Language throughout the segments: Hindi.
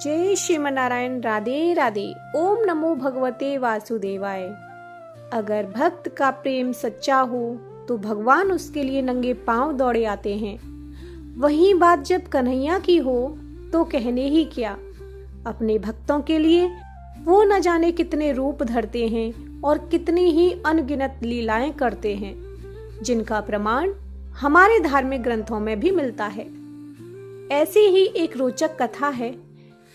जय श्रीमनारायण। राधे राधे। ओम नमो भगवते वासुदेवाय। अगर भक्त का प्रेम सच्चा हो तो भगवान उसके लिए नंगे पांव दौड़े आते हैं। वही बात जब कन्हैया की हो तो कहने ही क्या। अपने भक्तों के लिए वो न जाने कितने रूप धरते हैं और कितनी ही अनगिनत लीलाएं करते हैं, जिनका प्रमाण हमारे धार्मिक ग्रंथों में भी मिलता है। ऐसी ही एक रोचक कथा है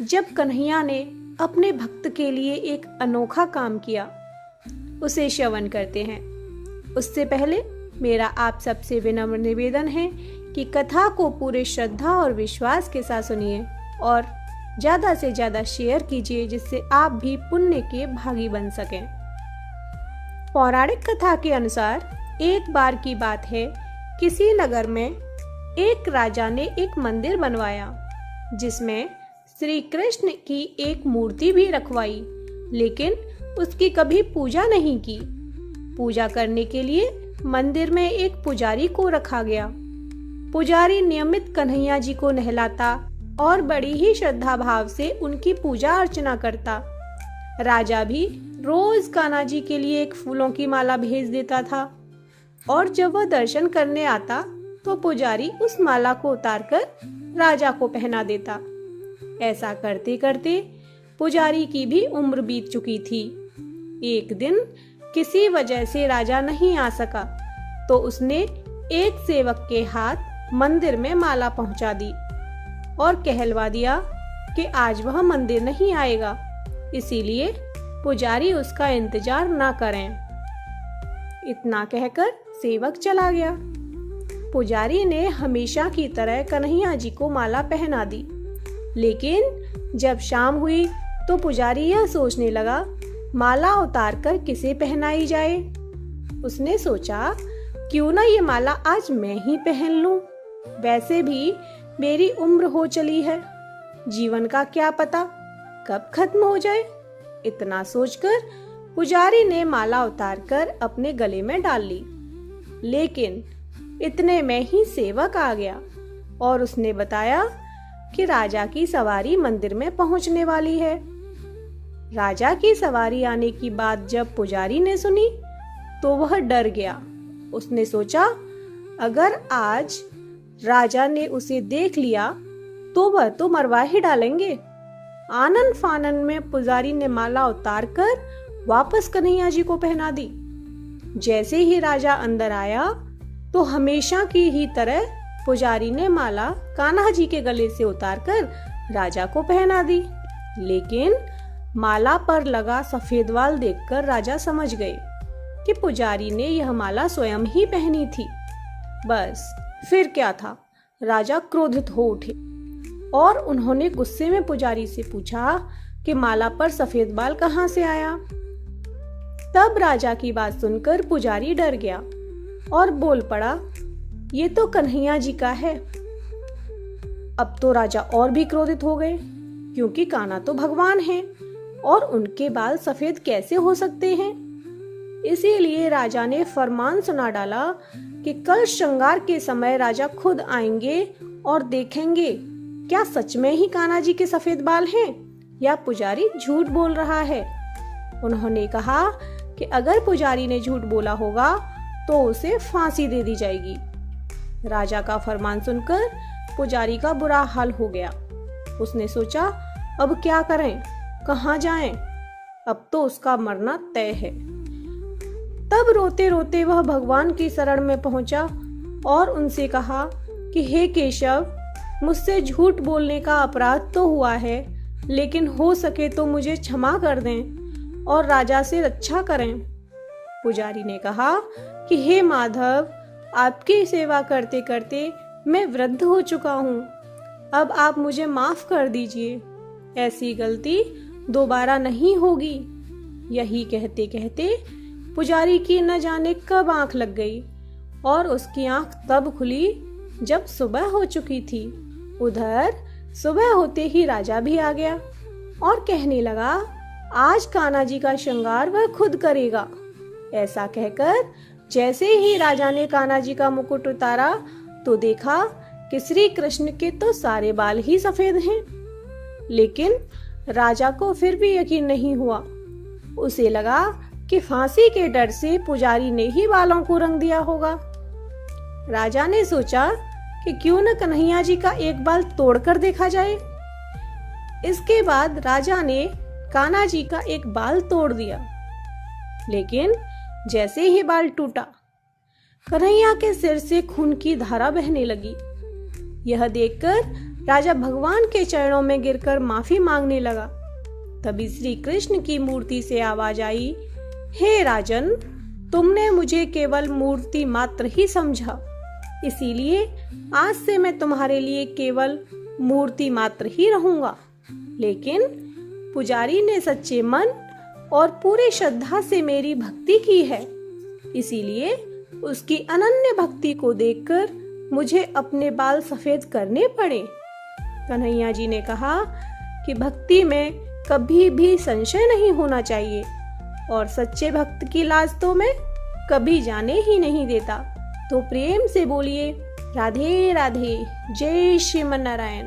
जब कन्हैया ने अपने भक्त के लिए एक अनोखा काम किया। उसे श्रवण करते हैं। उससे पहले मेरा आप सबसे विनम्र निवेदन है कि कथा को पूरे श्रद्धा और विश्वास के साथ सुनिए और ज्यादा से ज्यादा शेयर कीजिए, जिससे आप भी पुण्य के भागी बन सकें। पौराणिक कथा के अनुसार एक बार की बात है, किसी नगर में एक राजा ने एक मंदिर बनवाया जिसमें श्री कृष्ण की एक मूर्ति भी रखवाई, लेकिन उसकी कभी पूजा नहीं की। पूजा करने के लिए मंदिर में एक पुजारी को रखा गया। पुजारी नियमित कन्हैया जी को नहलाता और बड़ी ही श्रद्धा भाव से उनकी पूजा अर्चना करता। राजा भी रोज कान्हा जी के लिए एक फूलों की माला भेज देता था और जब वह दर्शन करने आता तो पुजारी उस माला को उतारकर राजा को पहना देता। ऐसा करते करते पुजारी की भी उम्र बीत चुकी थी। एक दिन किसी वजह से राजा नहीं आ सका तो उसने एक सेवक के हाथ मंदिर में माला पहुंचा दी और कहलवा दिया कि आज वह मंदिर नहीं आएगा, इसीलिए पुजारी उसका इंतजार ना करें। इतना कहकर सेवक चला गया। पुजारी ने हमेशा की तरह कन्हैया जी को माला पहना दी, लेकिन जब शाम हुई तो पुजारी यह सोचने लगा, माला उतारकर किसे पहनाई जाए। उसने सोचा, क्यों ना ये माला आज मैं ही पहन लूं। वैसे भी मेरी उम्र हो चली है, जीवन का क्या पता कब खत्म हो जाए। इतना सोचकर पुजारी ने माला उतारकर अपने गले में डाल ली, लेकिन इतने में ही सेवक आ गया और उसने बताया कि राजा की सवारी मंदिर में पहुंचने वाली है। राजा की सवारी आने की बात जब पुजारी ने सुनी तो वह डर गया। उसने सोचा, अगर आज राजा ने उसे देख लिया तो वह तो मरवा ही डालेंगे। आनन फानन में पुजारी ने माला उतारकर वापस कन्हैया जी को पहना दी। जैसे ही राजा अंदर आया तो हमेशा की ही तरह पुजारी ने माला कान्हा जी के गले से उतारकर राजा को पहना दी, लेकिन माला पर लगा सफेद वाल देखकर राजा समझ गए कि पुजारी ने यह माला स्वयं ही पहनी थी। बस फिर क्या था, राजा क्रोधित हो उठे और उन्होंने गुस्से में पुजारी से पूछा कि माला पर सफेद बाल कहाँ से आया। तब राजा की बात सुनकर पुजारी डर गया और बोल पड़ा, ये तो कन्हैया जी का है। अब तो राजा और भी क्रोधित हो गए, क्योंकि कान्हा तो भगवान हैं और उनके बाल सफेद कैसे हो सकते हैं। इसीलिए राजा ने फरमान सुना डाला कि कल श्रृंगार के समय राजा खुद आएंगे और देखेंगे क्या सच में ही कान्हा जी के सफेद बाल हैं या पुजारी झूठ बोल रहा है। उन्होंने कहा कि अगर पुजारी ने झूठ बोला होगा तो उसे फांसी दे दी जाएगी। राजा का फरमान सुनकर पुजारी का बुरा हाल हो गया। उसने सोचा, अब क्या करें, कहाँ जाएं? अब तो उसका मरना तय है। तब रोते रोते वह भगवान की शरण में पहुंचा और उनसे कहा कि हे केशव, मुझसे झूठ बोलने का अपराध तो हुआ है, लेकिन हो सके तो मुझे क्षमा कर दें और राजा से रक्षा करें। पुजारी ने कहा कि हे माधव, आपकी सेवा करते करते मैं वृद्ध हो चुका हूँ, अब आप मुझे माफ कर दीजिए, ऐसी गलती दोबारा नहीं होगी। यही कहते कहते पुजारी की न जाने कब आंख लग गई और उसकी आंख तब खुली जब सुबह हो चुकी थी। उधर सुबह होते ही राजा भी आ गया और कहने लगा, आज कान्हा जी का श्रृंगार वह खुद करेगा। ऐसा कहकर जैसे ही राजा ने कान्हा जी का मुकुट उतारा तो देखा कि श्री कृष्ण के तो सारे बाल ही सफेद हैं। लेकिन राजा को फिर भी यकीन नहीं हुआ। उसे लगा कि फांसी के डर से पुजारी ने ही बालों को रंग दिया होगा। राजा ने सोचा कि क्यों न कन्हैया जी का एक बाल तोड़कर देखा जाए। इसके बाद राजा ने कान्हा जी का एक बाल तोड़ दिया, लेकिन जैसे ही बाल टूटा, कन्हैया के सिर से खून की धारा बहने लगी। यह देखकर राजा भगवान के चरणों में गिरकर माफी मांगने लगा। तभी श्री कृष्ण की मूर्ति से आवाज आई, हे राजन, तुमने मुझे केवल मूर्ति मात्र ही समझा, इसीलिए आज से मैं तुम्हारे लिए केवल मूर्ति मात्र ही रहूंगा। लेकिन पुजारी ने सच्चे मन और पूरी श्रद्धा से मेरी भक्ति की है, इसीलिए उसकी अनन्य भक्ति को देखकर मुझे अपने बाल सफेद करने पड़े। कन्हैया जी ने कहा कि भक्ति में कभी भी संशय नहीं होना चाहिए और सच्चे भक्त की लाज तो मैं कभी जाने ही नहीं देता। तो प्रेम से बोलिए राधे राधे, जय श्रीमन नारायण।